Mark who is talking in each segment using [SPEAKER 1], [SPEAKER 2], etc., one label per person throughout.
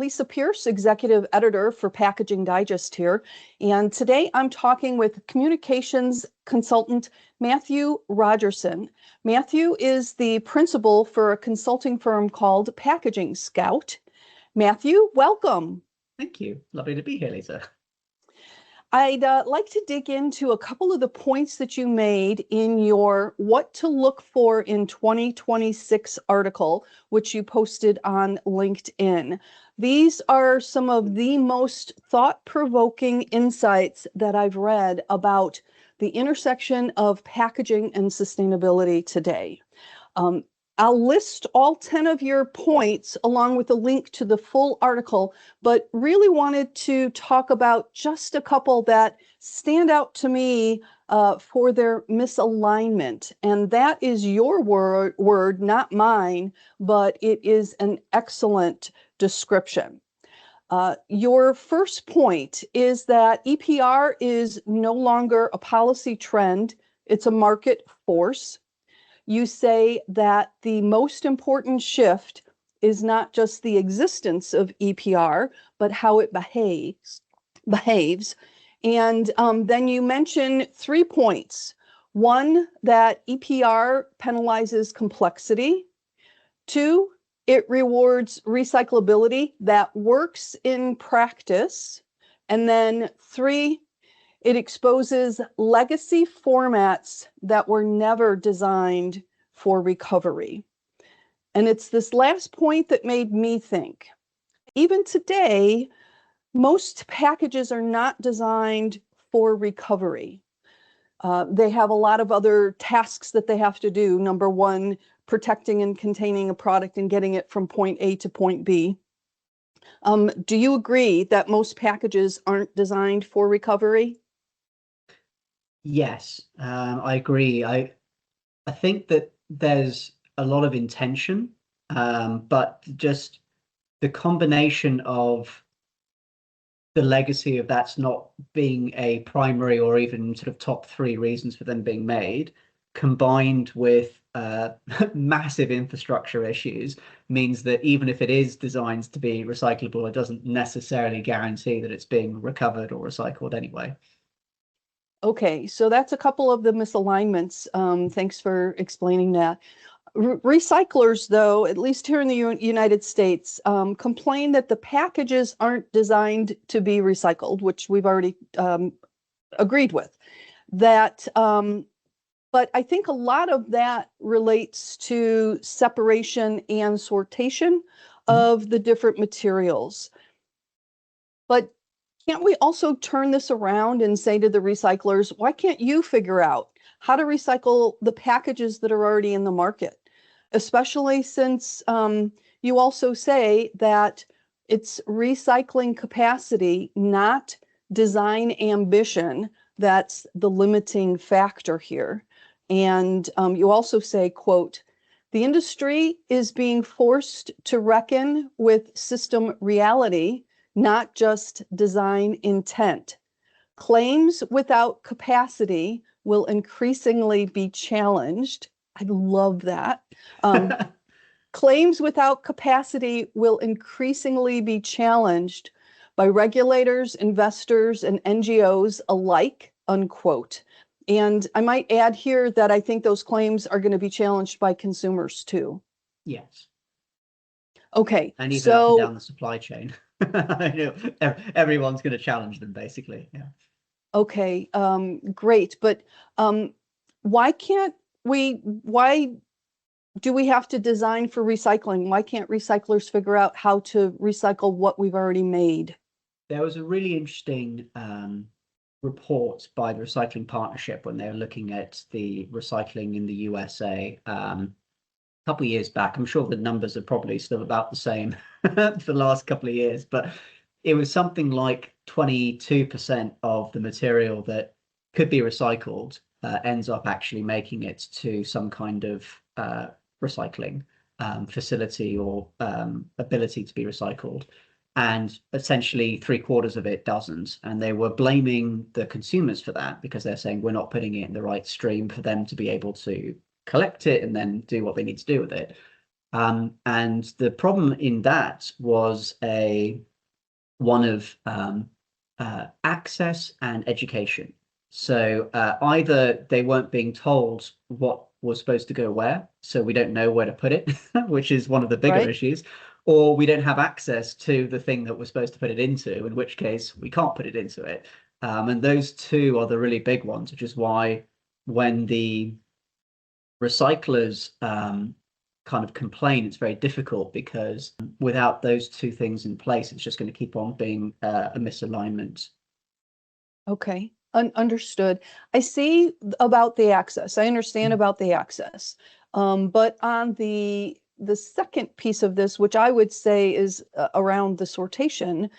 [SPEAKER 1] Lisa Pierce, Executive Editor for Packaging Digest here. And today I'm talking with communications consultant Matthew Rogerson. Matthew is the principal for a consulting firm called Packaging Scout. Matthew, welcome.
[SPEAKER 2] Thank you. Lovely to be here, Lisa.
[SPEAKER 1] I'd like to dig into a couple of the points that you made in your What to Look For in 2026 article, which you posted on LinkedIn. These are some of the most thought-provoking insights that I've read about the intersection of packaging and sustainability today. I'll list all 10 of your points along with a link to the full article, but really wanted to talk about just a couple that stand out to me for their misalignment. And that is your word, not mine, but it is an excellent description. Your first point is that EPR is no longer a policy trend, it's a market force. You say that the most important shift is not just the existence of EPR, but how it behaves. And then you mention 3 points. One, that EPR penalizes complexity. 2, it rewards recyclability that works in practice. And then 3, it exposes legacy formats that were never designed for recovery. And it's this last point that made me think. Even today, most packages are not designed for recovery. They have a lot of other tasks that they have to do. Number one, protecting and containing a product and getting it from point A to point B. Do you agree that most packages aren't designed for recovery?
[SPEAKER 2] Yes, I agree. I think that there's a lot of intention, but just the combination of the legacy of that's not being a primary or even sort of top 3 reasons for them being made, combined with massive infrastructure issues, means that even if it is designed to be recyclable, it doesn't necessarily guarantee that it's being recovered or recycled anyway.
[SPEAKER 1] Okay, so that's a couple of the misalignments. Thanks for explaining that. Recyclers, though, at least here in the United States, complain that the packages aren't designed to be recycled, which we've already agreed with. That, but I think a lot of that relates to separation and sortation of the different materials. But can't we also turn this around and say to the recyclers, why can't you figure out how to recycle the packages that are already in the market? Especially since you also say that it's recycling capacity, not design ambition, that's the limiting factor here. And you also say, quote, the industry is being forced to reckon with system reality, not just design intent. Claims without capacity will increasingly be challenged. I love that. Claims without capacity will increasingly be challenged by regulators, investors, and NGOs alike, unquote. And I might add here that I think those claims are going to be challenged by consumers too.
[SPEAKER 2] Yes.
[SPEAKER 1] Okay.
[SPEAKER 2] And even up and down the supply chain. I know everyone's going to challenge them, basically. Yeah.
[SPEAKER 1] Okay, great. But why do we have to design for recycling? Why can't recyclers figure out how to recycle what we've already made?
[SPEAKER 2] There was a really interesting report by the Recycling Partnership when they were looking at the recycling in the USA a couple of years back. I'm sure the numbers are probably still about the same for the last couple of years, but it was something like 22% of the material that could be recycled ends up actually making it to some kind of recycling facility or ability to be recycled. And essentially 3/4 of it doesn't. And they were blaming the consumers for that because they're saying we're not putting it in the right stream for them to be able to collect it and then do what they need to do with it. And the problem in that was one of access and education. So either they weren't being told what was supposed to go where, so we don't know where to put it, which is one of the bigger
[SPEAKER 1] Right?
[SPEAKER 2] issues, or we don't have access to the thing that we're supposed to put it into, in which case we can't put it into it. And those two are the really big ones, which is why when the recyclers kind of complain, it's very difficult, because without those two things in place, it's just going to keep on being a misalignment.
[SPEAKER 1] Okay, understood. I see about the access. I understand about the access. But on the second piece of this, which I would say is around the sortation,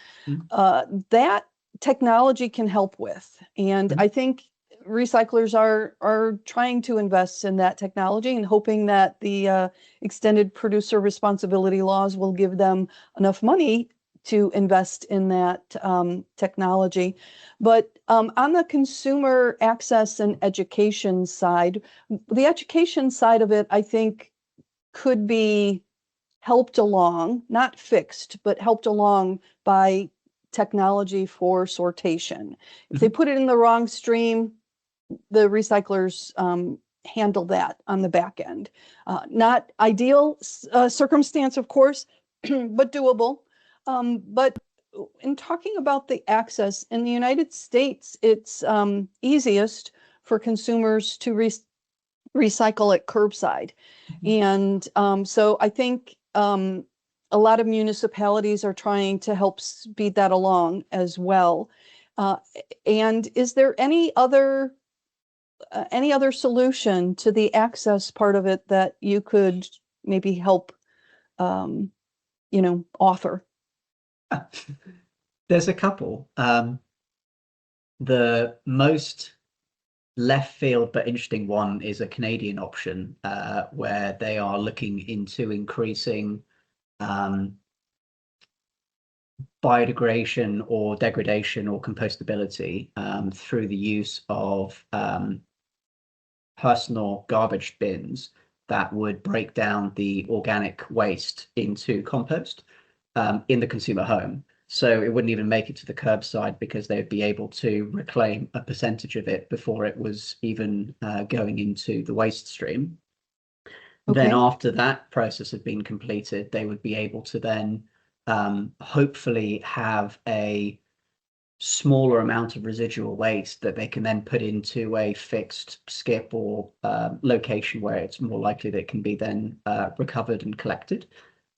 [SPEAKER 1] that technology can help with. And I think recyclers are trying to invest in that technology and hoping that the extended producer responsibility laws will give them enough money to invest in that technology. But on the consumer access and education side, the education side of it, I think, could be helped along, not fixed, but helped along by technology for sortation. If they put it in the wrong stream, the recyclers handle that on the back end. Not ideal circumstance, of course, but doable. But in talking about the access in the United States, it's easiest for consumers to recycle at curbside. And so I think a lot of municipalities are trying to help speed that along as well. And is there any other solution to the access part of it that you could maybe help, offer?
[SPEAKER 2] There's a couple. The most left field but interesting one is a Canadian option, where they are looking into increasing biodegradation or degradation or compostability through the use of personal garbage bins that would break down the organic waste into compost in the consumer home. So it wouldn't even make it to the curbside, because they would be able to reclaim a percentage of it before it was even going into the waste stream. Then
[SPEAKER 1] Okay.
[SPEAKER 2] after that process had been completed, they would be able to then hopefully have a smaller amount of residual waste that they can then put into a fixed skip or location where it's more likely that it can be then recovered and collected.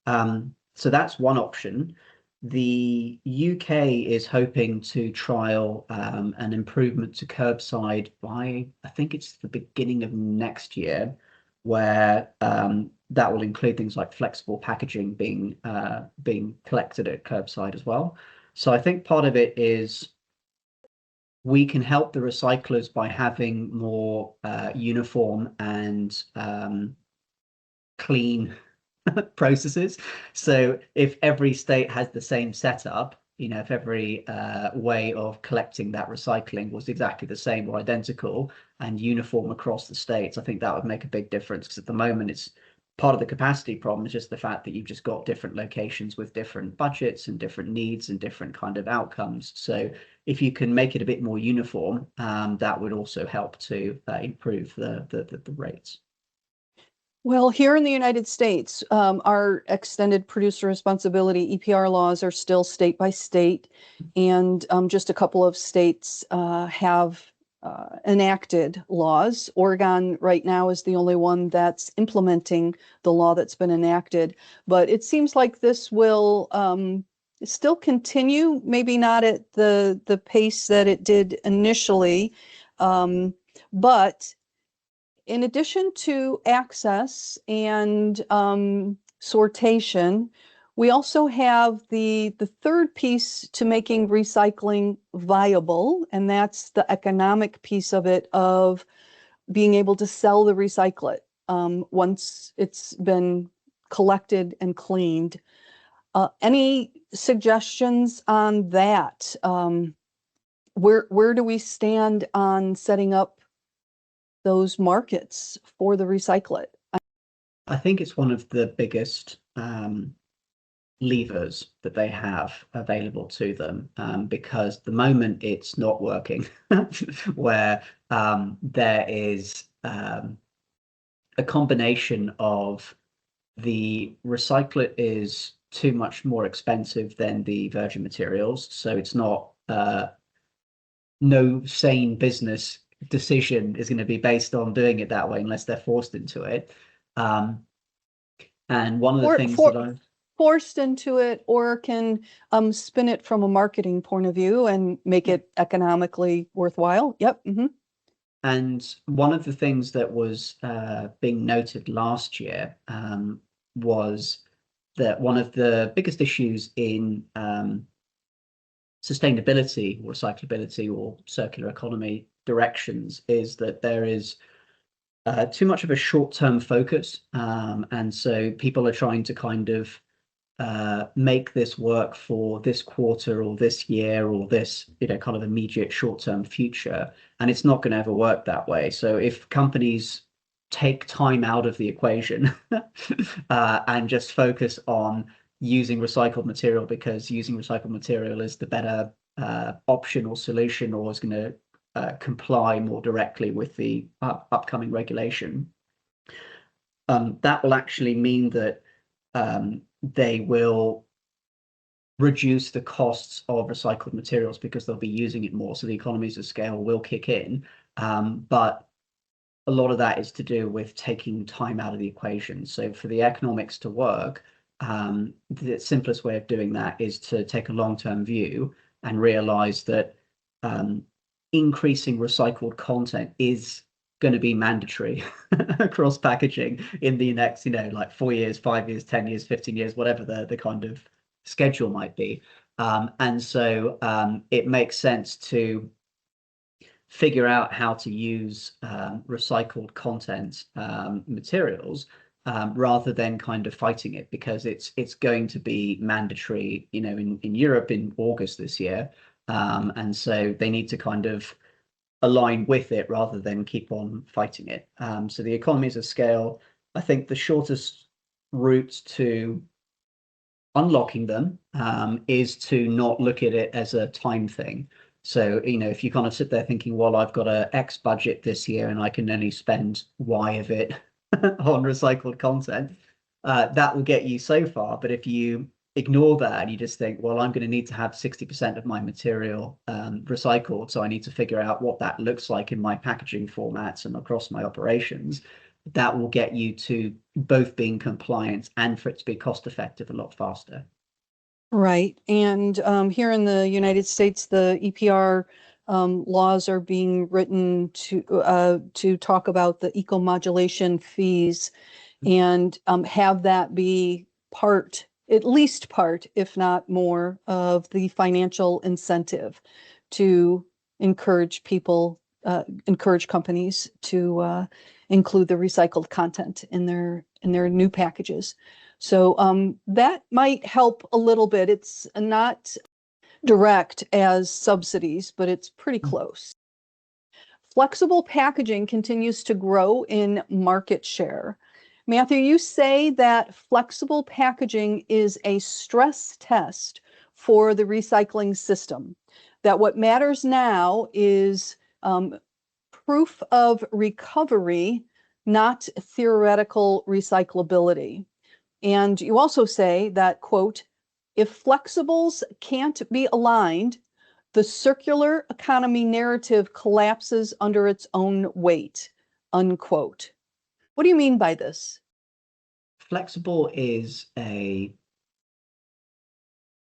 [SPEAKER 2] So that's one option. The UK is hoping to trial an improvement to curbside by, I think it's the beginning of next year, where that will include things like flexible packaging being collected at curbside as well. So I think part of it is we can help the recyclers by having more uniform and clean processes. So if every state has the same setup, if every way of collecting that recycling was exactly the same or identical and uniform across the states, I think that would make a big difference, because at the moment it's part of the capacity problem is just the fact that you've just got different locations with different budgets and different needs and different kind of outcomes. So if you can make it a bit more uniform, that would also help to improve the rates.
[SPEAKER 1] Well, here in the United States, our extended producer responsibility EPR laws are still state by state, and just a couple of states have enacted laws. Oregon right now is the only one that's implementing the law that's been enacted, but it seems like this will still continue, maybe not at the pace that it did initially, but in addition to access and sortation, we also have the third piece to making recycling viable, and that's the economic piece of it, of being able to sell the recyclate once it's been collected and cleaned. Any suggestions on that? Where do we stand on setting up those markets for the recyclate?
[SPEAKER 2] I think it's one of the biggest levers that they have available to them, because the moment it's not working, where there is a combination of the recycler is too much more expensive than the virgin materials, so it's not no sane business decision is going to be based on doing it that way unless they're forced into it. And one of the things that I'm
[SPEAKER 1] forced into it, or can spin it from a marketing point of view and make it economically worthwhile. Yep.
[SPEAKER 2] And one of the things that was being noted last year was that one of the biggest issues in sustainability or recyclability or circular economy directions is that there is too much of a short-term focus. And so people are trying to kind of make this work for this quarter or this year or this, kind of immediate short-term future. And it's not going to ever work that way. So if companies take time out of the equation and just focus on using recycled material because using recycled material is the better option or solution, or is going to comply more directly with the upcoming regulation, that will actually mean that they will reduce the costs of recycled materials because they'll be using it more. So the economies of scale will kick in. But a lot of that is to do with taking time out of the equation. So for the economics to work, the simplest way of doing that is to take a long-term view and realize that increasing recycled content is going to be mandatory across packaging in the next, like 4 years, 5 years, 10 years, 15 years, whatever the kind of schedule might be. And so it makes sense to figure out how to use recycled content materials rather than kind of fighting it, because it's going to be mandatory, in Europe in August this year. And so they need to kind of align with it rather than keep on fighting it. So the economies of scale, I think the shortest route to unlocking them is to not look at it as a time thing. So, if you kind of sit there thinking, well, I've got a X budget this year and I can only spend Y of it on recycled content, that will get you so far. But if you ignore that and you just think, well, I'm going to need to have 60% of my material recycled, so I need to figure out what that looks like in my packaging formats and across my operations, that will get you to both being compliant and for it to be cost effective a lot faster.
[SPEAKER 1] Right. And here in the United States, the EPR laws are being written to talk about the eco-modulation fees and have that be part, at least part, if not more, of the financial incentive to encourage companies to include the recycled content in their new packages. So that might help a little bit. It's not direct as subsidies, but it's pretty close. Flexible packaging continues to grow in market share. Matthew, you say that flexible packaging is a stress test for the recycling system, that what matters now is proof of recovery, not theoretical recyclability. And you also say that, quote, if flexibles can't be aligned, the circular economy narrative collapses under its own weight, unquote. What do you mean by this?
[SPEAKER 2] Flexible is a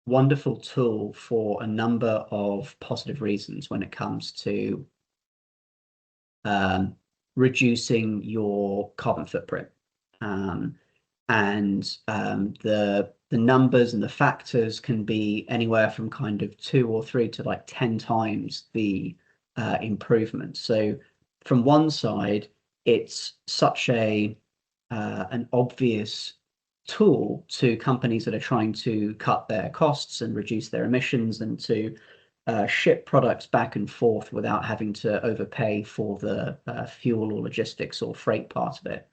[SPEAKER 2] wonderful tool for a number of positive reasons when it comes to reducing your carbon footprint. And the numbers and the factors can be anywhere from kind of 2 or 3 to like 10 times the improvement. So from one side, it's such an obvious tool to companies that are trying to cut their costs and reduce their emissions and to ship products back and forth without having to overpay for the fuel or logistics or freight part of it.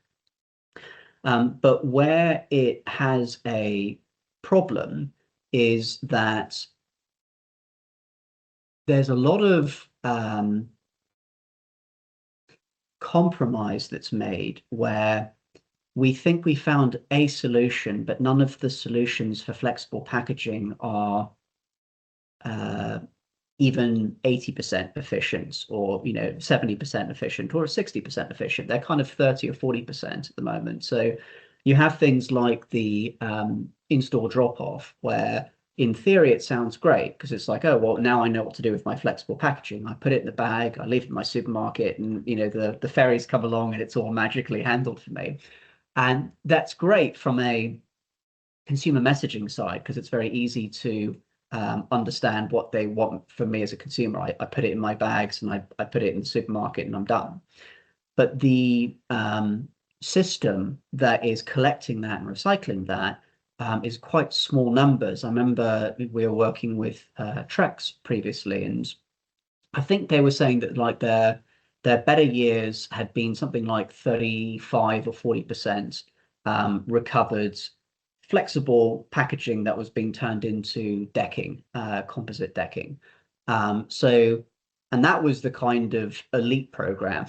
[SPEAKER 2] But where it has a problem is that there's a lot of compromise that's made where we think we found a solution, but none of the solutions for flexible packaging are even 80% efficient, or 70% efficient, or 60% efficient. They're kind of 30 or 40% at the moment. So you have things like the in-store drop-off, where in theory it sounds great because it's like, oh well, now I know what to do with my flexible packaging. I put it in the bag, I leave it in my supermarket, and the ferries come along and it's all magically handled for me. And that's great from a consumer messaging side because it's very easy to understand what they want from me as a consumer. I put it in my bags and I put it in the supermarket and I'm done. But the system that is collecting that and recycling that is quite small numbers. I remember we were working with Trex previously, and I think they were saying that like their better years had been something like 35 or 40% recovered flexible packaging that was being turned into decking, composite decking. And that was the kind of elite program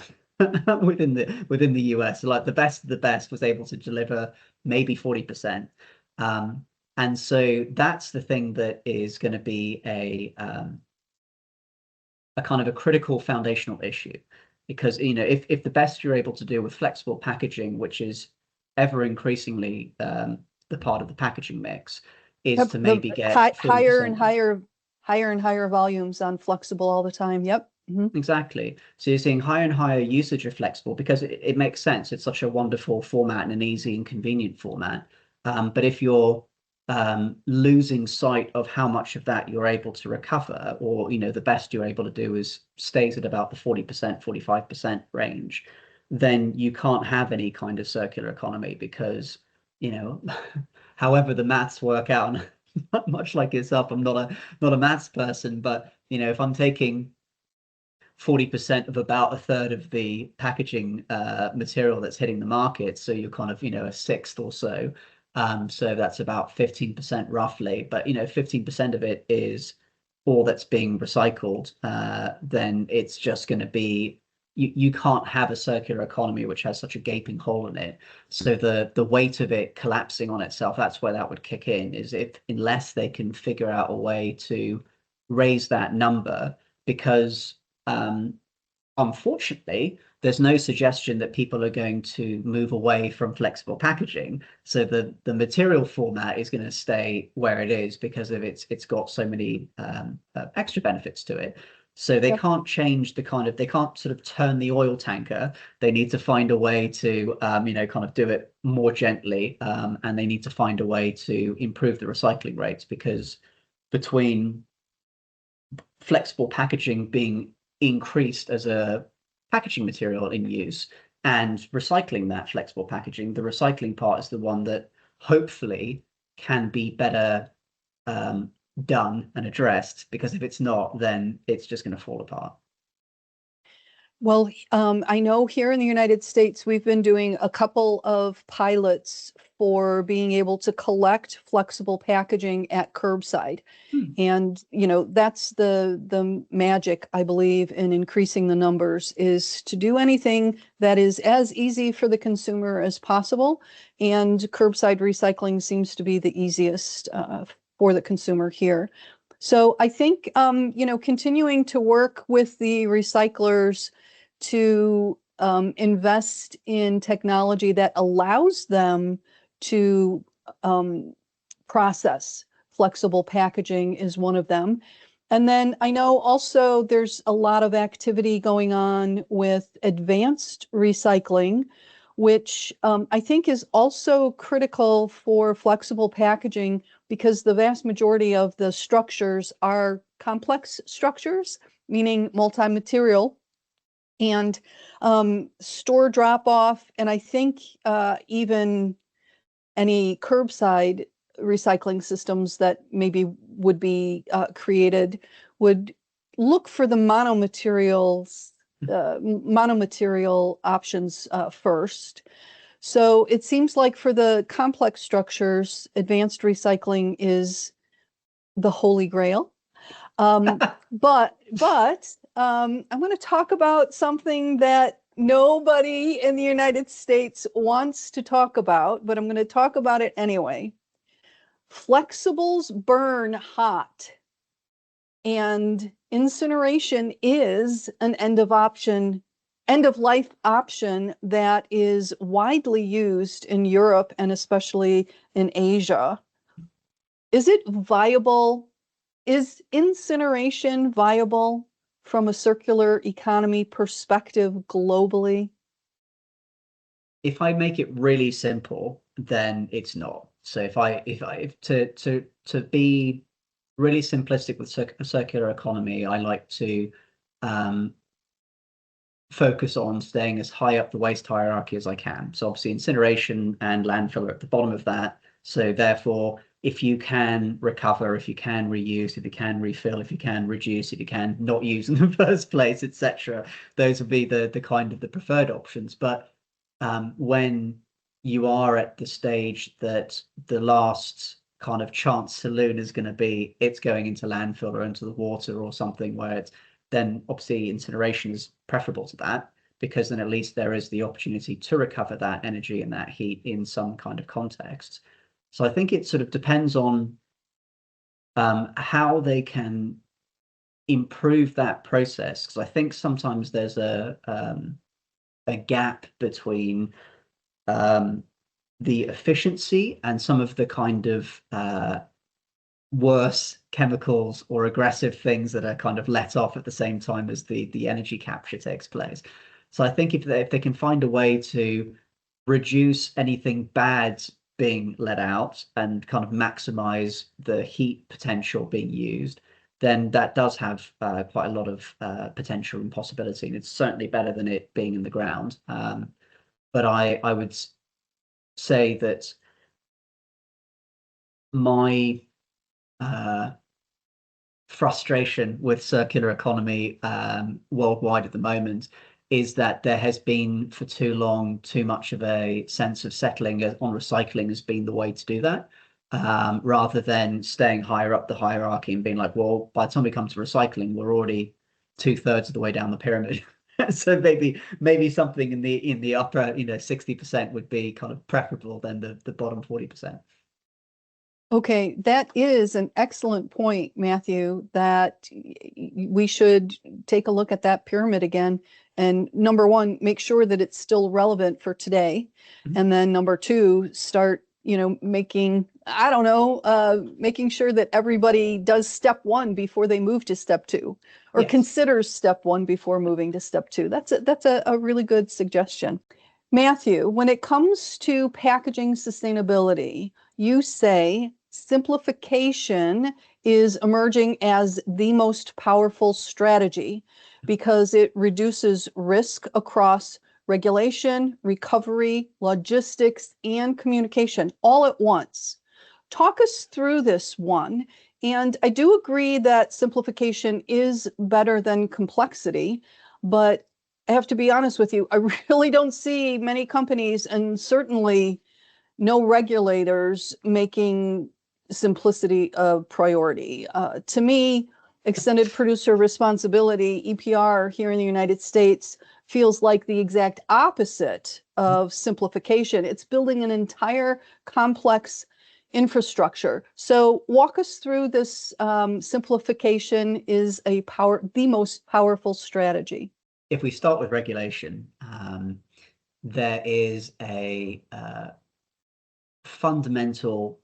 [SPEAKER 2] within the US. So like the best of the best was able to deliver maybe 40%. And so that's the thing that is going to be a kind of a critical foundational issue, because if the best you're able to do with flexible packaging, which is ever increasingly the part of the packaging mix, is to maybe get
[SPEAKER 1] higher and
[SPEAKER 2] 40%.
[SPEAKER 1] higher and higher volumes on flexible all the time. Yep.
[SPEAKER 2] Exactly. So you're seeing higher and higher usage of flexible because it makes sense. It's such a wonderful format and an easy and convenient format. But if you're losing sight of how much of that you're able to recover, or the best you're able to do is stays at about the 40%, 45% range, then you can't have any kind of circular economy because however the maths work out, much like yourself, I'm not a maths person, but if I'm taking 40% of about a third of the packaging material that's hitting the market, so you're kind of a sixth or so, so that's about 15% roughly, but 15% of it is all that's being recycled, then it's just going to be you can't have a circular economy which has such a gaping hole in it. So the weight of it collapsing on itself, that's where that would kick in, is if unless they can figure out a way to raise that number, because unfortunately there's no suggestion that people are going to move away from flexible packaging. So the material format is going to stay where it is because of it's got so many extra benefits to it. So they can't change they can't sort of turn the oil tanker. They need to find a way to kind of do it more gently, and they need to find a way to improve the recycling rates, because between flexible packaging being increased as a packaging material in use and recycling that flexible packaging, the recycling part is the one that hopefully can be better done and addressed, because if it's not, then it's just going to fall apart.
[SPEAKER 1] Well, I know here in the United States, we've been doing a couple of pilots for being able to collect flexible packaging at curbside. And, that's the magic, I believe, in increasing the numbers, is to do anything that is as easy for the consumer as possible. And curbside recycling seems to be the easiest for the consumer here. So I think, continuing to work with the recyclers to invest in technology that allows them to process flexible packaging is one of them. And then I know also there's a lot of activity going on with advanced recycling, which I think is also critical for flexible packaging, because the vast majority of the structures are complex structures, meaning multi-material, and store drop off. And I think even any curbside recycling systems that maybe would be created would look for the monomaterial options first. So it seems like for the complex structures, advanced recycling is the holy grail. But I want to talk about something that nobody in the United States wants to talk about, but I'm going to talk about it anyway. Flexibles burn hot, and incineration is an end of life option that is widely used in Europe and especially in Asia. Is it viable? Is incineration viable from a circular economy perspective globally?
[SPEAKER 2] If I make it really simple, then it's not. So if to be really simplistic with circular economy, I like to focus on staying as high up the waste hierarchy as I can. So obviously incineration and landfill are at the bottom of that. So therefore, if you can recover, if you can reuse, if you can refill, if you can reduce, if you can not use in the first place, etc., those would be the kind of the preferred options. But when you are at the stage that the last kind of chance saloon is going to be, it's going into landfill or into the water or something where it's, then obviously incineration is preferable to that, because then at least there is the opportunity to recover that energy and that heat in some kind of context. So I think it sort of depends on how they can improve that process, because I think sometimes there's a gap between the efficiency and some of the kind of worse chemicals or aggressive things that are kind of let off at the same time as the energy capture takes place. So I think if they can find a way to reduce anything bad being let out and kind of maximize the heat potential being used, then that does have quite a lot of potential and possibility, and it's certainly better than it being in the ground. But I would say that my frustration with circular economy worldwide at the moment is that there has been for too long too much of a sense of settling on recycling as being the way to do that, rather than staying higher up the hierarchy and being like, well, by the time we come to recycling, we're already 2/3 of the way down the pyramid. So maybe something in the upper 60% would be kind of preferable than the bottom 40%.
[SPEAKER 1] Okay, that is an excellent point, Matthew, that we should take a look at that pyramid again. And number one, make sure that it's still relevant for today.
[SPEAKER 2] Mhm.
[SPEAKER 1] And then number two, start, making, I don't know, making sure that everybody does step one before they move to step two, or
[SPEAKER 2] Yes.
[SPEAKER 1] considers step one before moving to step two. That's a really good suggestion. Matthew, when it comes to packaging sustainability, you say simplification is emerging as the most powerful strategy because it reduces risk across regulation, recovery, logistics, and communication all at once. Talk us through this one. And I do agree that simplification is better than complexity, but I have to be honest with you, I really don't see many companies, and certainly no regulators, making simplicity a priority. To me, extended producer responsibility, EPR, here in the United States, feels like the exact opposite of simplification. It's building an entire complex infrastructure. So walk us through this. Simplification is the most powerful strategy.
[SPEAKER 2] If we start with regulation, there is a fundamental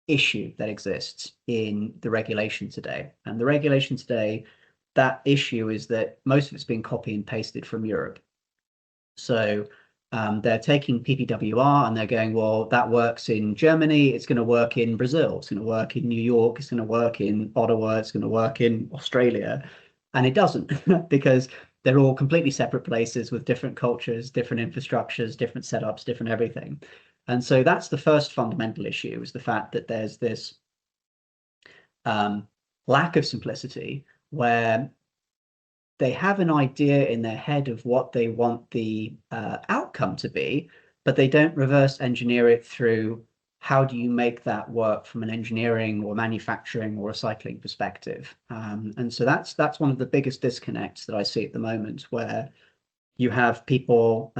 [SPEAKER 2] issue that exists in the regulation today. And the regulation today, that issue is that most of it's being copy and pasted from Europe. So they're taking PPWR and they're going, well, that works in Germany, it's going to work in Brazil, it's going to work in New York, it's going to work in Ottawa, it's going to work in Australia. And it doesn't, because they're all completely separate places with different cultures, different infrastructures, different setups, different everything. And so that's the first fundamental issue, is the fact that there's this lack of simplicity where they have an idea in their head of what they want the outcome to be, but they don't reverse engineer it through how do you make that work from an engineering or manufacturing or recycling perspective. And so that's one of the biggest disconnects that I see at the moment, where you have people.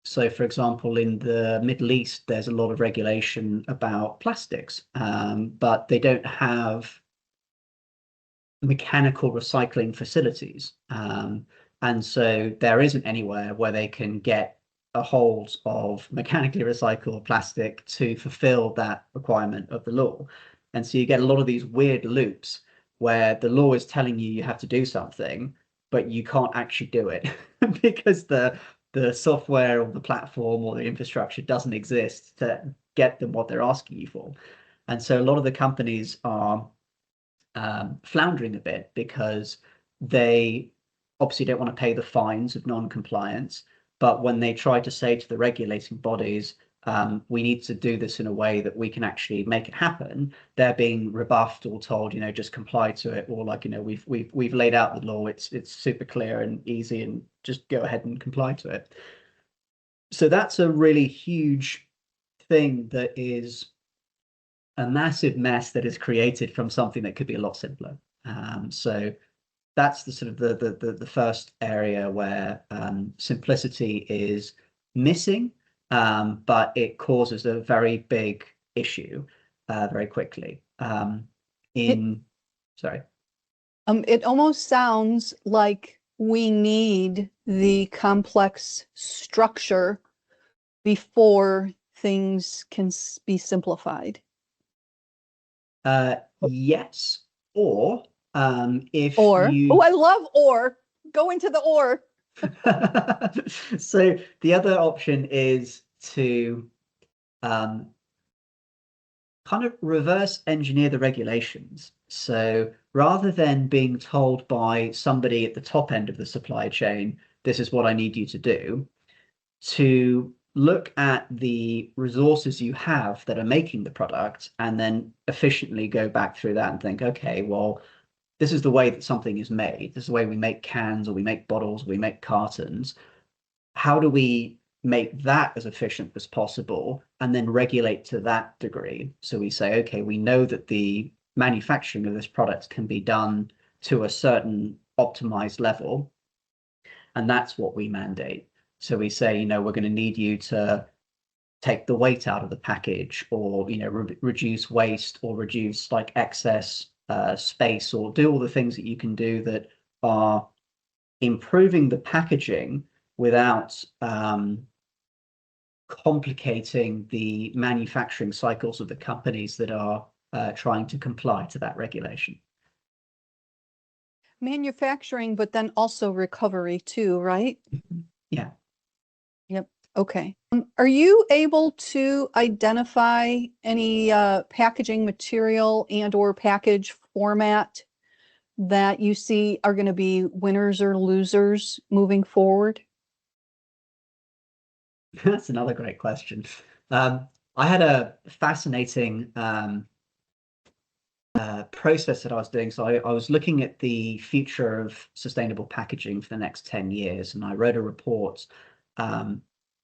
[SPEAKER 2] So, for example, in the Middle East, there's a lot of regulation about plastics, but they don't have mechanical recycling facilities. And so there isn't anywhere where they can get a hold of mechanically recycled plastic to fulfill that requirement of the law. And so you get a lot of these weird loops where the law is telling you have to do something, but you can't actually do it because the software or the platform or the infrastructure doesn't exist to get them what they're asking you for. And so a lot of the companies are floundering a bit because they obviously don't want to pay the fines of non-compliance. But when they try to say to the regulating bodies, we need to do this in a way that we can actually make it happen, they're being rebuffed or told, just comply to it, or like, we've laid out the law, it's super clear and easy, and just go ahead and comply to it. So that's a really huge thing that is a massive mess that is created from something that could be a lot simpler. So that's the sort of the first area where simplicity is missing, but it causes a very big issue very quickly. Sorry.
[SPEAKER 1] It almost sounds like we need the complex structure before things can be simplified.
[SPEAKER 2] Yes, or if
[SPEAKER 1] Or,
[SPEAKER 2] you
[SPEAKER 1] oh, I love or. Go into the or.
[SPEAKER 2] So the other option is to kind of reverse engineer the regulations. So rather than being told by somebody at the top end of the supply chain, this is what I need you to do, to look at the resources you have that are making the product and then efficiently go back through that and think, okay, well, this is the way that something is made. This is the way we make cans, or we make bottles, or we make cartons. How do we make that as efficient as possible and then regulate to that degree? So we say, okay, we know that the manufacturing of this product can be done to a certain optimized level, and that's what we mandate. So we say, we're going to need you to take the weight out of the package, or reduce waste, or reduce like excess space, or do all the things that you can do that are improving the packaging without complicating the manufacturing cycles of the companies that are trying to comply to that regulation.
[SPEAKER 1] Manufacturing, but then also recovery too, right?
[SPEAKER 2] Yeah.
[SPEAKER 1] Yep. Okay. Are you able to identify any packaging material and or package format that you see are going to be winners or losers moving forward?
[SPEAKER 2] That's another great question. I had a fascinating process that I was doing. So I was looking at the future of sustainable packaging for the next 10 years, and I wrote a report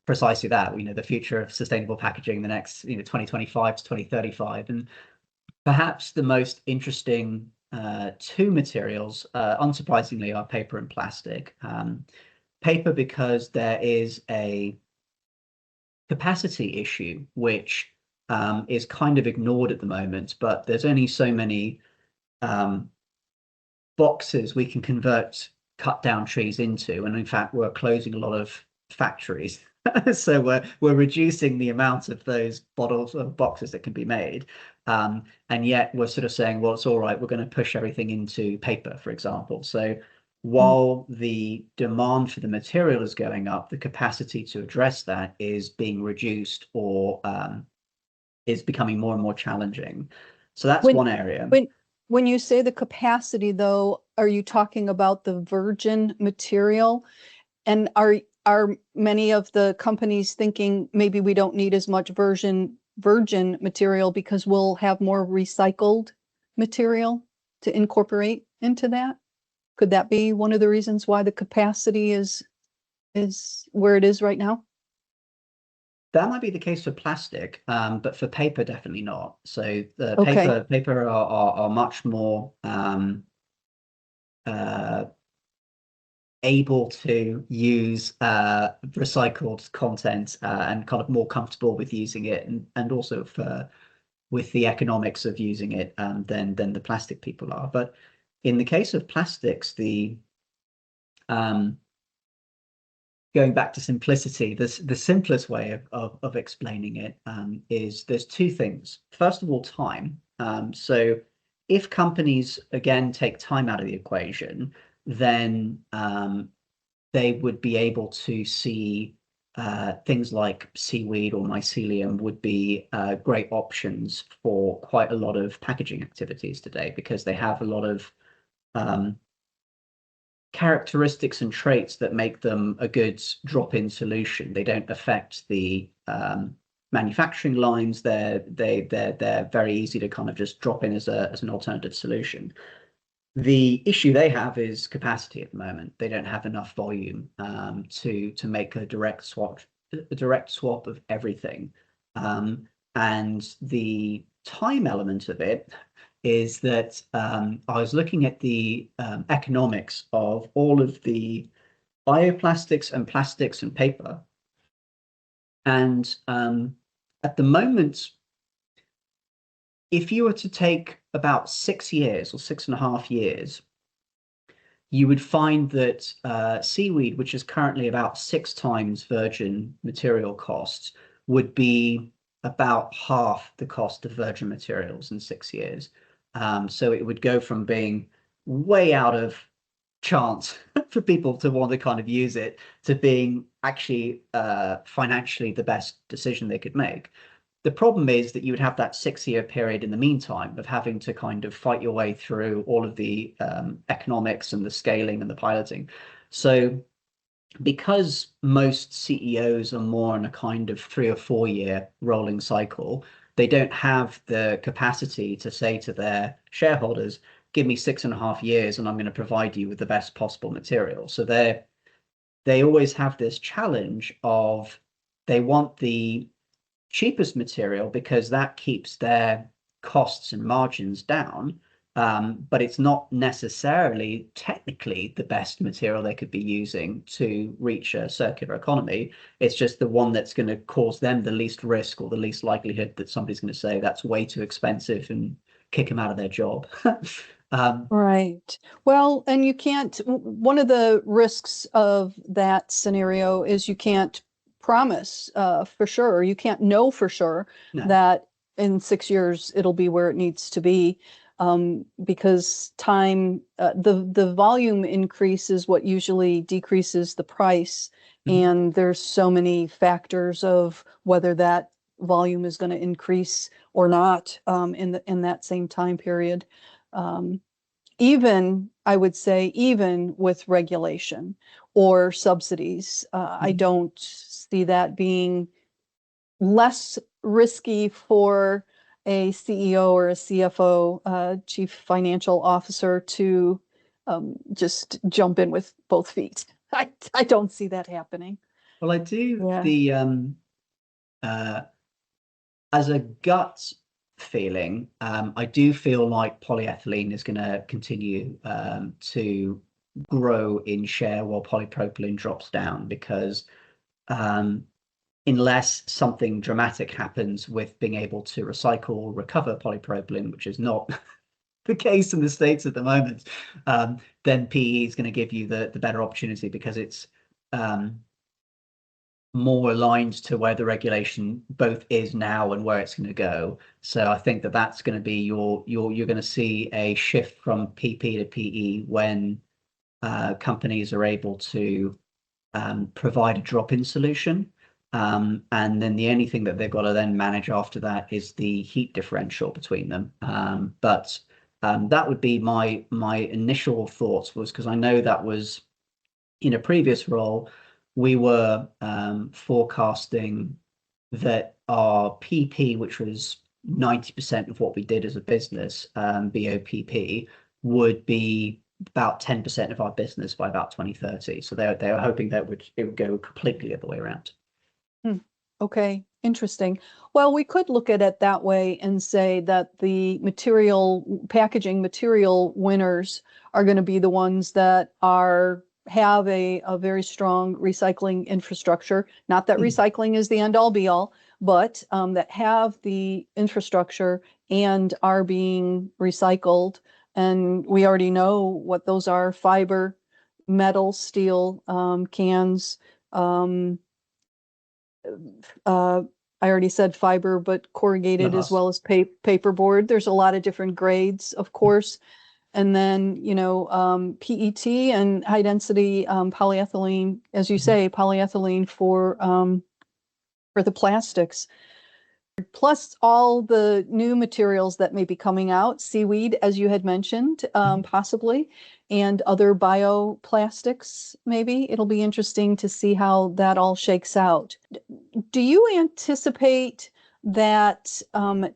[SPEAKER 2] precisely that, the future of sustainable packaging, the next 2025 to 2035. And perhaps the most interesting two materials, unsurprisingly, are paper and plastic. Paper, because there is a capacity issue, which is kind of ignored at the moment, but there's only so many boxes we can convert cut down trees into. And in fact, we're closing a lot of factories. So we're reducing the amount of those bottles or boxes that can be made. And yet we're sort of saying, well, it's all right, we're going to push everything into paper, for example. So while the demand for the material is going up, the capacity to address that is being reduced, or is becoming more and more challenging. So that's one area.
[SPEAKER 1] When you say the capacity, though, are you talking about the virgin material? And are many of the companies thinking maybe we don't need as much virgin material because we'll have more recycled material to incorporate into that? Could that be one of the reasons why the capacity is where it is right now?
[SPEAKER 2] That might be the case for plastic, but for paper, definitely not. So the
[SPEAKER 1] Okay.
[SPEAKER 2] paper are much more able to use recycled content and kind of more comfortable with using it, and also for with the economics of using it than the plastic people are. But in the case of plastics, the going back to simplicity, the simplest way of explaining it is there's two things. First of all, time. So if companies, again, take time out of the equation, then they would be able to see things like seaweed or mycelium would be great options for quite a lot of packaging activities today, because they have a lot of characteristics and traits that make them a good drop-in solution. They don't affect the manufacturing lines. They're very easy to kind of just drop in as an alternative solution. The issue they have is capacity at the moment. They don't have enough volume to make a direct swap of everything. And the time element of it is that I was looking at the economics of all of the bioplastics and plastics and paper. And at the moment, if you were to take about 6 years or 6.5 years, you would find that seaweed, which is currently about 6 times virgin material costs, would be about half the cost of virgin materials in 6 years. So it would go from being way out of chance for people to want to kind of use it to being actually financially the best decision they could make. The problem is that you would have that 6-year period in the meantime of having to kind of fight your way through all of the economics and the scaling and the piloting. So because most CEOs are more on a kind of 3 or 4 year rolling cycle, they don't have the capacity to say to their shareholders, give me 6.5 years and I'm going to provide you with the best possible material. So they always have this challenge of they want the cheapest material because that keeps their costs and margins down. But it's not necessarily technically the best material they could be using to reach a circular economy. It's just the one that's going to cause them the least risk or the least likelihood that somebody's going to say that's way too expensive and kick them out of their job.
[SPEAKER 1] Right. Well, and you can't, one of the risks of that scenario is you can't promise for sure. You can't know for sure
[SPEAKER 2] No.
[SPEAKER 1] that in 6 years it'll be where it needs to be, because time, the volume increase is what usually decreases the price.
[SPEAKER 2] Mhm.
[SPEAKER 1] And there's so many factors of whether that volume is going to increase or not in that same time period. Um, Even, I would say, even with regulation or subsidies, I
[SPEAKER 2] Mhm.
[SPEAKER 1] don't see that being less risky for a CEO or a CFO, chief financial officer, to just jump in with both feet. I don't see that happening.
[SPEAKER 2] Well, I do
[SPEAKER 1] Yeah.
[SPEAKER 2] the uh, as a gut feeling, I do feel like polyethylene is going to continue to grow in share while polypropylene drops down, because unless something dramatic happens with being able to recycle or recover polypropylene, which is not the case in the States at the moment, then PE is going to give you the better opportunity, because it's more aligned to where the regulation both is now and where it's going to go. So I think that that's going to be you're going to see a shift from PP to PE when companies are able to provide a drop-in solution. And then the only thing that they've got to then manage after that is the heat differential between them. But that would be my initial thoughts, was because I know that was in a previous role, we were forecasting that our PP, which was 90% of what we did as a business, BOPP, would be about 10% of our business by about 2030. So they were hoping that it would go completely the other way around.
[SPEAKER 1] Okay, interesting. Well, we could look at it that way and say that the packaging material winners are going to be the ones that have a very strong recycling infrastructure. Not that recycling is the end all be all, but that have the infrastructure and are being recycled. And we already know what those are: fiber, metal, steel, cans. I already said fiber, but corrugated as
[SPEAKER 2] Glass.
[SPEAKER 1] well as paperboard. There's a lot of different grades, of course. And then, PET and high density polyethylene, as you say, polyethylene for the plastics. Plus all the new materials that may be coming out, seaweed, as you had mentioned, possibly, and other bioplastics, maybe. It'll be interesting to see how that all shakes out. Do you anticipate that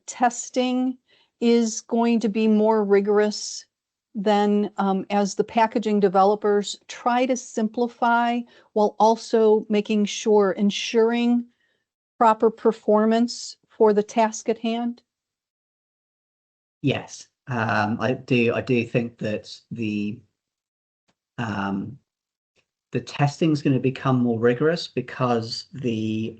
[SPEAKER 1] testing is going to be more rigorous than as the packaging developers try to simplify while also ensuring proper performance for the task at hand?
[SPEAKER 2] Yes, I do think that the testing is going to become more rigorous because the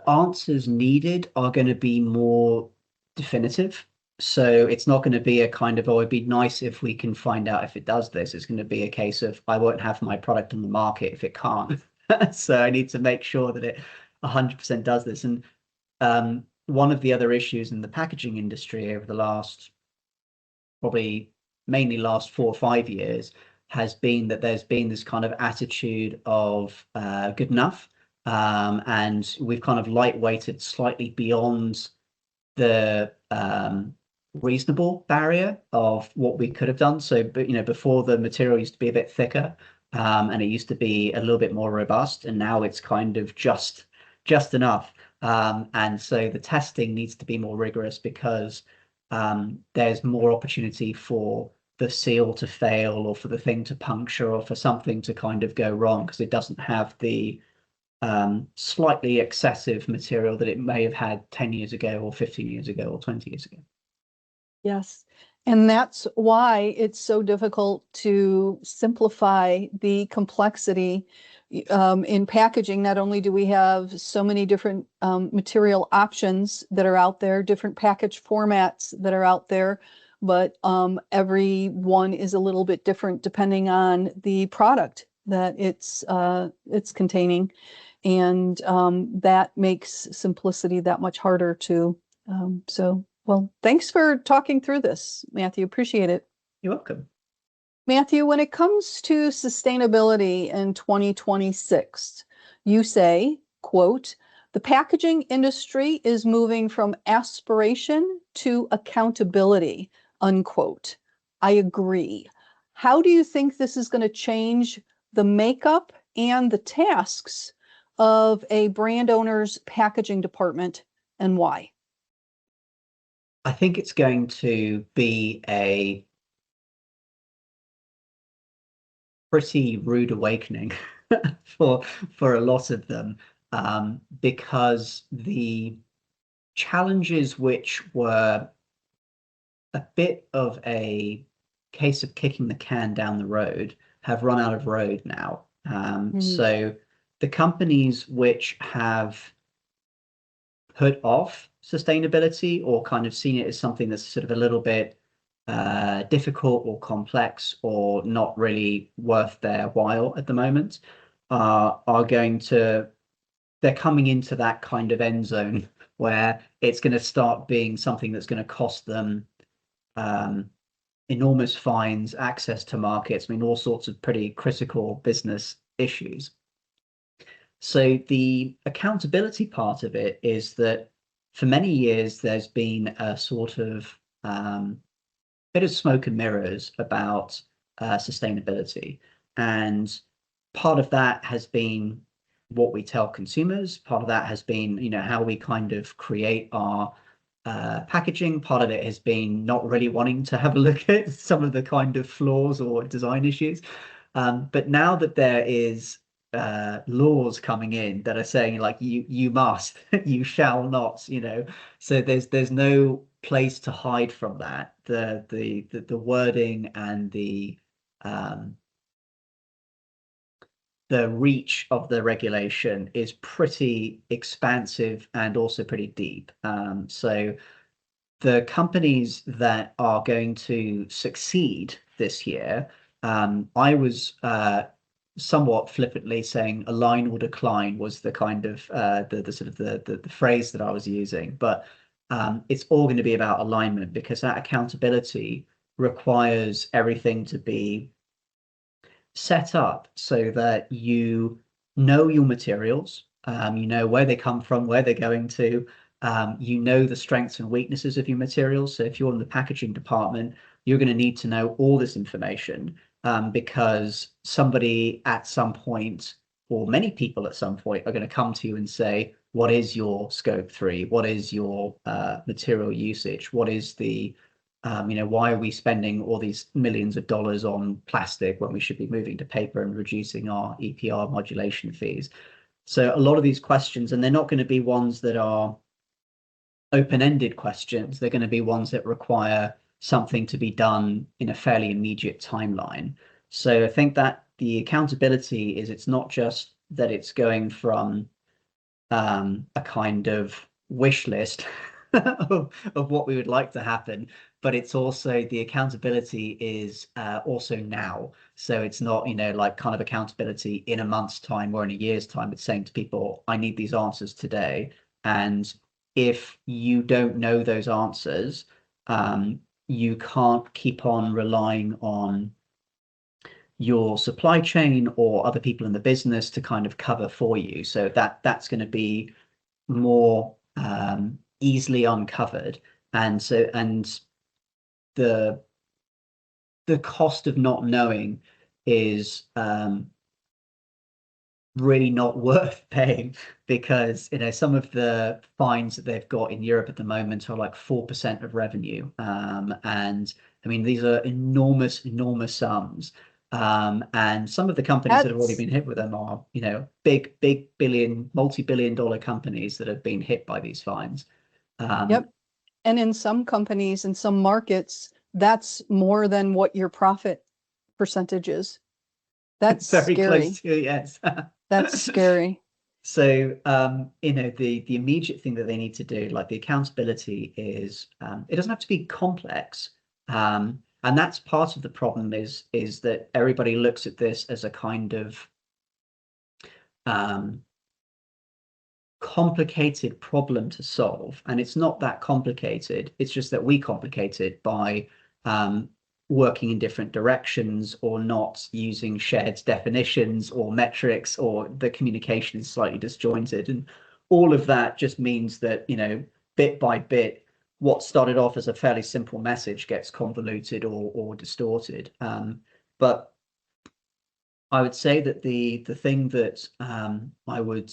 [SPEAKER 2] answers needed are going to be more definitive. So it's not going to be a kind of, oh, it'd be nice if we can find out if it does this. It's going to be a case of, I won't have my product on the market if it can't. So I need to make sure that it 100% does this. And one of the other issues in the packaging industry over the last, probably mainly last 4 or 5 years, has been that there's been this kind of attitude of good enough. And we've kind of lightweighted slightly beyond the reasonable barrier of what we could have done. So, but before, the material used to be a bit thicker, and it used to be a little bit more robust, and now it's kind of just enough. And so the testing needs to be more rigorous because there's more opportunity for the seal to fail, or for the thing to puncture, or for something to kind of go wrong because it doesn't have the slightly excessive material that it may have had 10 years ago, or 15 years ago, or 20 years ago.
[SPEAKER 1] Yes. And that's why it's so difficult to simplify the complexity in packaging. Not only do we have so many different material options that are out there, different package formats that are out there, but every one is a little bit different depending on the product that it's containing. And that makes simplicity that much harder to. Well, thanks for talking through this, Matthew. Appreciate it.
[SPEAKER 2] You're welcome.
[SPEAKER 1] Matthew, when it comes to sustainability in 2026, you say, quote, "The packaging industry is moving from aspiration to accountability," unquote. I agree. How do you think this is going to change the makeup and the tasks of a brand owner's packaging department, and why?
[SPEAKER 2] I think it's going to be a pretty rude awakening for a lot of them, because the challenges, which were a bit of a case of kicking the can down the road, have run out of road now. So the companies which have put off sustainability, or kind of seen it as something that's sort of a little bit difficult or complex, or not really worth their while at the moment, they're coming into that kind of end zone where it's going to start being something that's going to cost them enormous fines, access to markets, I mean, all sorts of pretty critical business issues. So the accountability part of it is that for many years, there's been a sort of bit of smoke and mirrors about sustainability. And part of that has been what we tell consumers. Part of that has been, how we kind of create our packaging. Part of it has been not really wanting to have a look at some of the kind of flaws or design issues. But now that there is laws coming in that are saying like you must, you shall not, so there's no place to hide from that. The wording and the reach of the regulation is pretty expansive and also pretty deep. So the companies that are going to succeed this year, I was somewhat flippantly saying align or decline was the kind of the sort of the phrase that I was using, but it's all going to be about alignment, because that accountability requires everything to be set up so that you know your materials, you know where they come from, where they're going to, you know the strengths and weaknesses of your materials. So if you're in the packaging department, you're going to need to know all this information, because somebody at some point, or many people at some point, are going to come to you and say, what is your scope 3? What is your material usage? What is the why are we spending all these millions of dollars on plastic when we should be moving to paper and reducing our EPR modulation fees? So a lot of these questions, and they're not going to be ones that are open-ended questions. They're going to be ones that require something to be done in a fairly immediate timeline. So I think that the accountability is, it's not just that it's going from a kind of wish list of what we would like to happen, but it's also the accountability is also now. So it's not, like kind of accountability in a month's time or in a year's time. It's saying to people, I need these answers today. And if you don't know those answers, you can't keep on relying on your supply chain or other people in the business to kind of cover for you. So that's going to be more easily uncovered. And the cost of not knowing is really not worth paying, because some of the fines that they've got in Europe at the moment are like 4% of revenue, and I mean these are enormous sums, and some of the companies that have already been hit with them are big multi-billion-dollar companies that have been hit by these fines.
[SPEAKER 1] Yep. And in some companies, in some markets, that's more than what your profit percentage is. That's
[SPEAKER 2] very
[SPEAKER 1] scary.
[SPEAKER 2] close to, yes.
[SPEAKER 1] That's scary.
[SPEAKER 2] So, the immediate thing that they need to do, like the accountability, is it doesn't have to be complex. And that's part of the problem is that everybody looks at this as a kind of complicated problem to solve. And it's not that complicated. It's just that we complicate it by working in different directions, or not using shared definitions or metrics, or the communication is slightly disjointed. And all of that just means that, bit by bit, what started off as a fairly simple message gets convoluted or distorted. But I would say that the thing that I would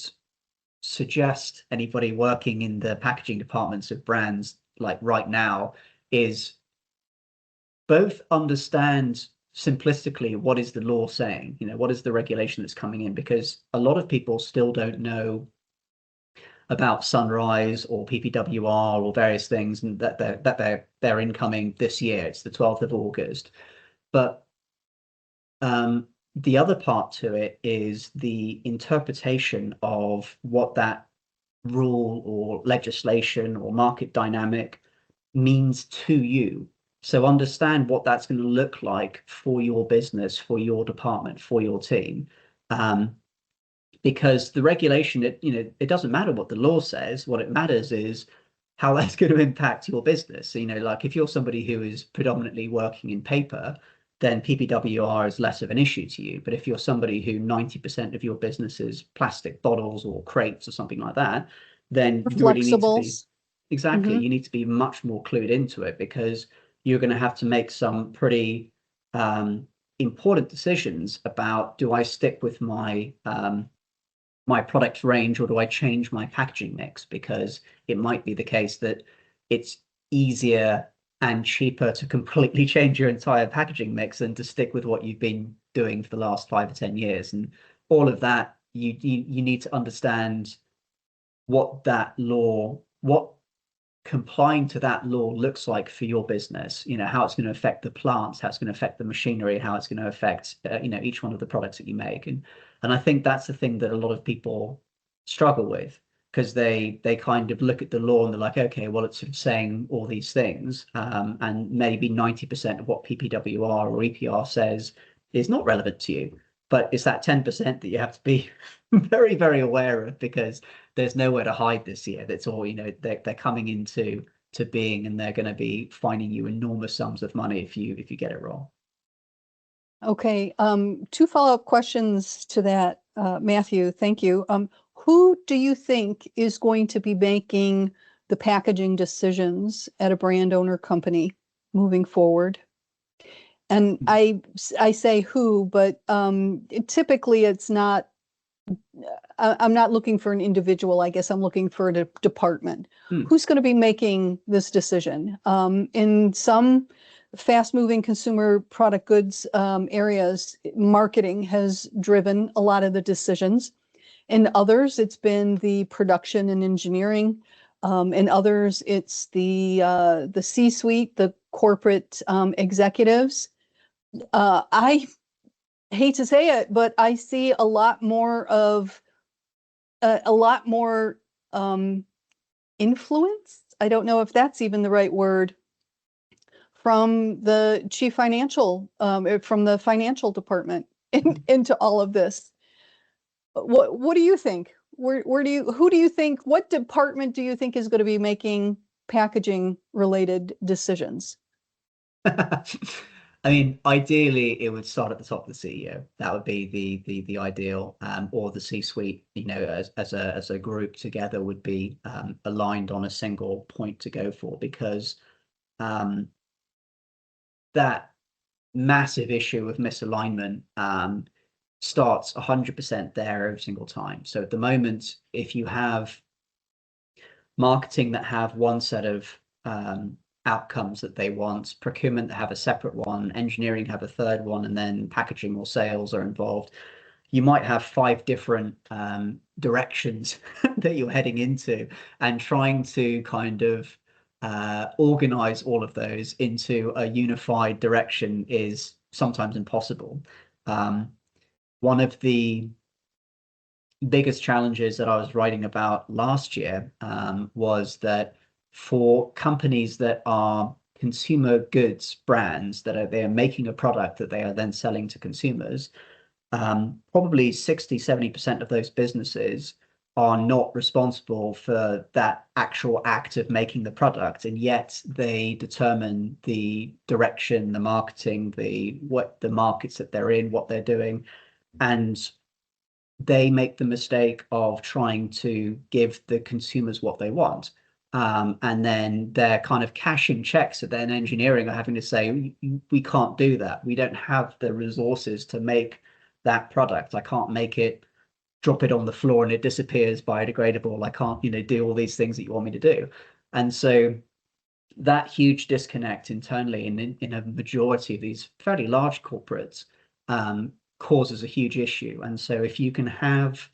[SPEAKER 2] suggest anybody working in the packaging departments of brands like right now is both understand simplistically what is the law saying, what is the regulation that's coming in, because a lot of people still don't know about Sunrise or PPWR or various things, and that they're incoming this year. It's the 12th of August. But the other part to it is the interpretation of what that rule or legislation or market dynamic means to you. So understand what that's going to look like for your business, for your department, for your team. Because the regulation, it doesn't matter what the law says. What it matters is how that's going to impact your business. Like if you're somebody who is predominantly working in paper, then PPWR is less of an issue to you. But if you're somebody who 90% of your business is plastic bottles or crates or something like that, then you really need to be, exactly, you need to be much more clued into it, because you're going to have to make some pretty important decisions about, do I stick with my my product range, or do I change my packaging mix? Because it might be the case that it's easier and cheaper to completely change your entire packaging mix than to stick with what you've been doing for the last 5 or 10 years. And all of that, you need to understand what complying to that law looks like for your business, how it's going to affect the plants, how it's going to affect the machinery, how it's going to affect each one of the products that you make. And I think that's the thing that a lot of people struggle with, because they kind of look at the law and they're like, okay, well, it's sort of saying all these things, and maybe 90% of what PPWR or EPR says is not relevant to you, but it's that 10% that you have to be very, very aware of, because there's nowhere to hide this year. That's all, they're coming into being, and they're going to be fining you enormous sums of money if you get it wrong.
[SPEAKER 1] Okay, 2 follow-up questions to that, Matthew. Thank you. Who do you think is going to be making the packaging decisions at a brand owner company moving forward? And I say who, but typically it's not. I'm not looking for an individual. I guess I'm looking for a department. Who's going to be making this decision? In some fast-moving consumer product goods areas, marketing has driven a lot of the decisions. In others, it's been the production and engineering. In others, it's the C-suite, the corporate executives. I hate to say it, but I see a lot more influence. I don't know if that's even the right word, from the chief financial, from the financial department into all of this. What do you think? Who do you think? What department do you think is going to be making packaging related decisions?
[SPEAKER 2] I mean, ideally, it would start at the top of the CEO. That would be the ideal, or the C-suite. As a group together would be aligned on a single point to go for, because that massive issue of misalignment starts 100% there every single time. So at the moment, if you have marketing that have one set of outcomes that they want, procurement that have a separate one, engineering have a third one, and then packaging or sales are involved, you might have 5 different directions that you're heading into, and trying to kind of organize all of those into a unified direction is sometimes impossible. One of the biggest challenges that I was writing about last year was that for companies that are consumer goods brands, that they are making a product that they are then selling to consumers, probably 60-70% of those businesses are not responsible for that actual act of making the product, and yet they determine the direction, the marketing, the markets that they're in, what they're doing. And they make the mistake of trying to give the consumers what they want. And then they're kind of cashing checks that then engineering are having to say, we can't do that. We don't have the resources to make that product. I can't make it, drop it on the floor and it disappears biodegradable. I can't, do all these things that you want me to do. And so that huge disconnect internally in a majority of these fairly large corporates causes a huge issue. And so if you can have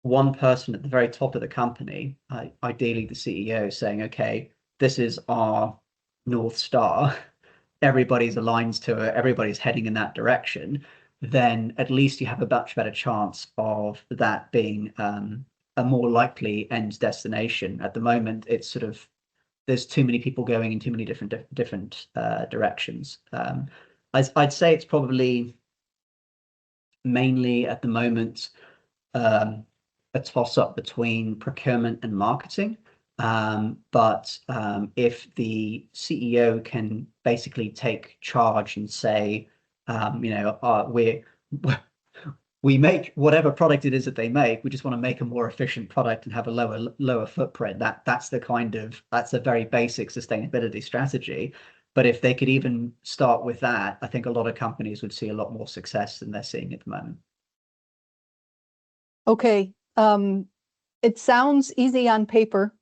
[SPEAKER 2] one person at the very top of the company, ideally the CEO, saying, okay, this is our North Star, everybody's aligned to it, everybody's heading in that direction, then at least you have a much better chance of that being a more likely end destination. At the moment, it's sort of, there's too many people going in too many different directions. I'd say it's probably mainly at the moment a toss-up between procurement and marketing. But if the CEO can basically take charge and say, we make whatever product it is that they make, we just want to make a more efficient product and have a lower footprint. That's a very basic sustainability strategy. But if they could even start with that, I think a lot of companies would see a lot more success than they're seeing at the moment.
[SPEAKER 1] Okay. It sounds easy on paper.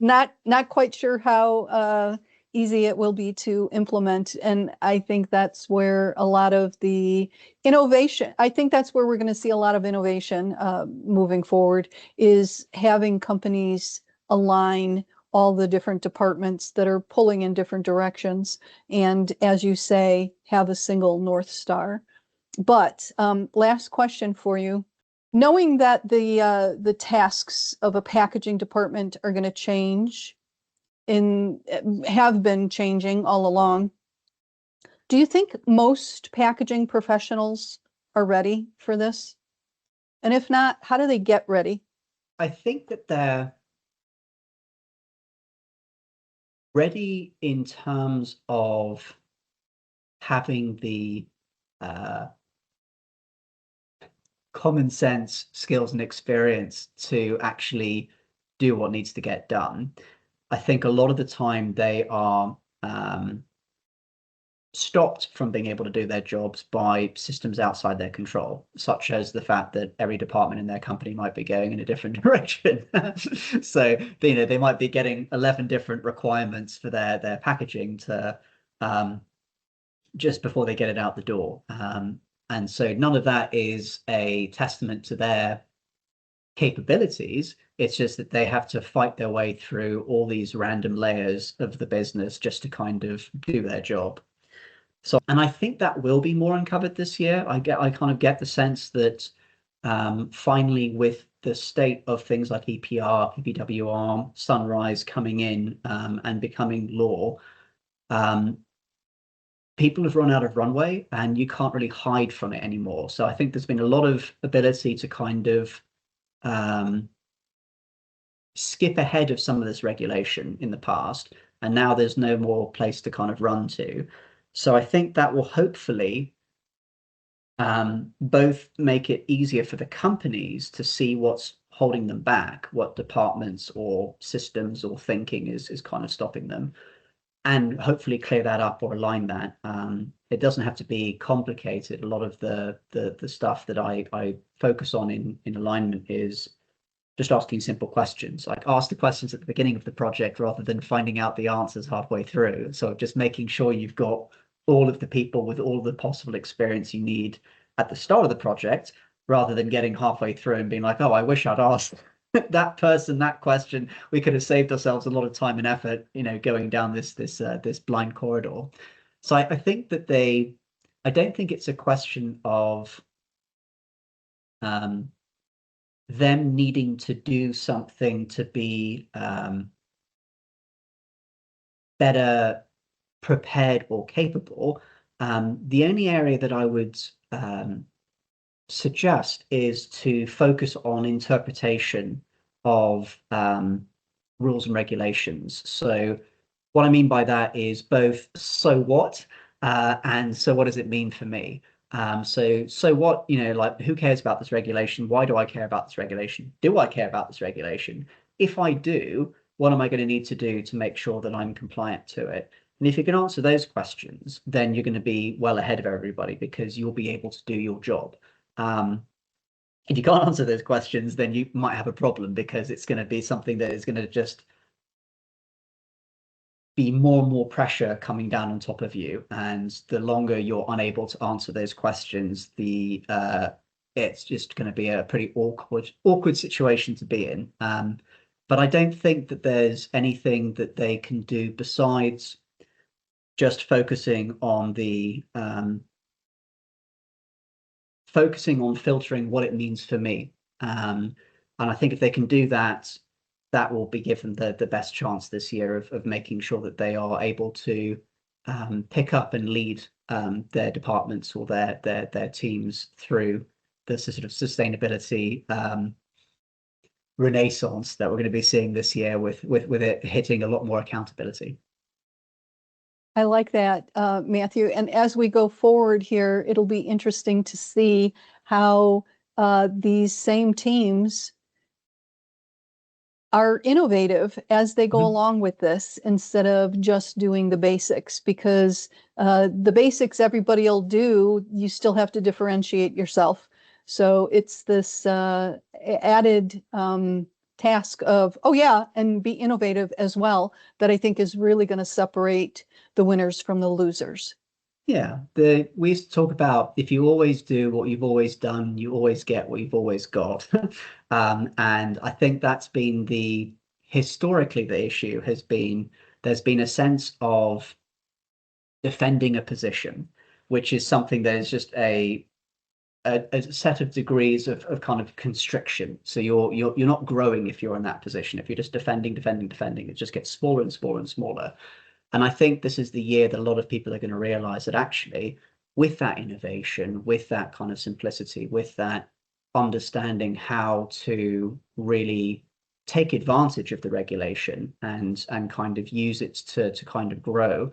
[SPEAKER 1] not quite sure how easy it will be to implement. And I think that's where a lot of the innovation, I think that's where we're going to see a lot of innovation moving forward, is having companies align all the different departments that are pulling in different directions. And as you say, have a single North Star. But last question for you. Knowing that the tasks of a packaging department are going to change, have been changing all along, do you think most packaging professionals are ready for this? And if not, how do they get ready?
[SPEAKER 2] I think that they're ready in terms of having the common sense, skills, and experience to actually do what needs to get done. I think a lot of the time they are stopped from being able to do their jobs by systems outside their control, such as the fact that every department in their company might be going in a different direction. So, they might be getting 11 different requirements for their packaging to just before they get it out the door. And so none of that is a testament to their capabilities. It's just that they have to fight their way through all these random layers of the business just to kind of do their job. So, and I think that will be more uncovered this year. I kind of get the sense that finally, with the state of things like EPR, PPWR, Sunrise coming in and becoming law, people have run out of runway and you can't really hide from it anymore. So I think there's been a lot of ability to kind of skip ahead of some of this regulation in the past, and now there's no more place to kind of run to. So I think that will hopefully both make it easier for the companies to see what's holding them back, what departments or systems or thinking is kind of stopping them, and hopefully clear that up or align that. It doesn't have to be complicated. A lot of the stuff that I focus on in alignment is just asking simple questions, like ask the questions at the beginning of the project rather than finding out the answers halfway through. So just making sure you've got all of the people with all the possible experience you need at the start of the project, rather than getting halfway through and being like, oh, I wish I'd asked that person that question. We could have saved ourselves a lot of time and effort, going down this blind corridor. So I think that I don't think it's a question of them needing to do something to be better prepared or capable. The only area that I would suggest is to focus on interpretation of rules and regulations. So what I mean by that is both so what and so what does it mean for me? So what, like, who cares about this regulation? Why do I care about this regulation? Do I care about this regulation? If I do, what am I going to need to do to make sure that I'm compliant to it? And if you can answer those questions, then you're going to be well ahead of everybody because you'll be able to do your job. If you can't answer those questions, then you might have a problem because it's going to be something that is going to just be more and more pressure coming down on top of you. And the longer you're unable to answer those questions, it's just going to be a pretty awkward situation to be in. But I don't think that there's anything that they can do besides just focusing on filtering what it means for me. And I think if they can do that, that will be given the best chance this year of making sure that they are able to pick up and lead their departments or their teams through the sort of sustainability renaissance that we're going to be seeing this year with it hitting a lot more accountability.
[SPEAKER 1] I like that, Matthew. And as we go forward here, it'll be interesting to see how these same teams are innovative as they go along with this, instead of just doing the basics, because the basics everybody will do, you still have to differentiate yourself. So it's this added task of, oh yeah, and be innovative as well, that I think is really going to separate the winners from the losers.
[SPEAKER 2] Yeah, we used to talk about if you always do what you've always done, you always get what you've always got. And I think that's been historically the issue has been there's been a sense of defending a position, which is something that is just a set of degrees of kind of constriction. So you're not growing if you're in that position. If you're just defending, it just gets smaller and smaller and smaller. And I think this is the year that a lot of people are going to realize that actually, with that innovation, with that kind of simplicity, with that understanding how to really take advantage of the regulation and kind of use it to kind of grow,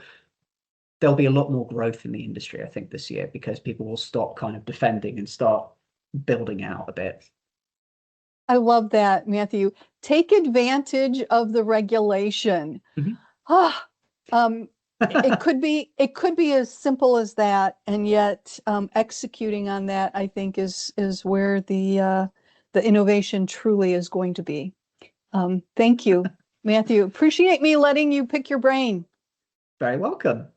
[SPEAKER 2] there'll be a lot more growth in the industry, I think, this year because people will stop kind of defending and start building out a bit.
[SPEAKER 1] I love that, Matthew. Take advantage of the regulation.
[SPEAKER 2] Mhm.
[SPEAKER 1] Ah, it could be as simple as that, and yet executing on that, I think, is where the innovation truly is going to be. Thank you, Matthew. Appreciate me letting you pick your brain.
[SPEAKER 2] Very welcome.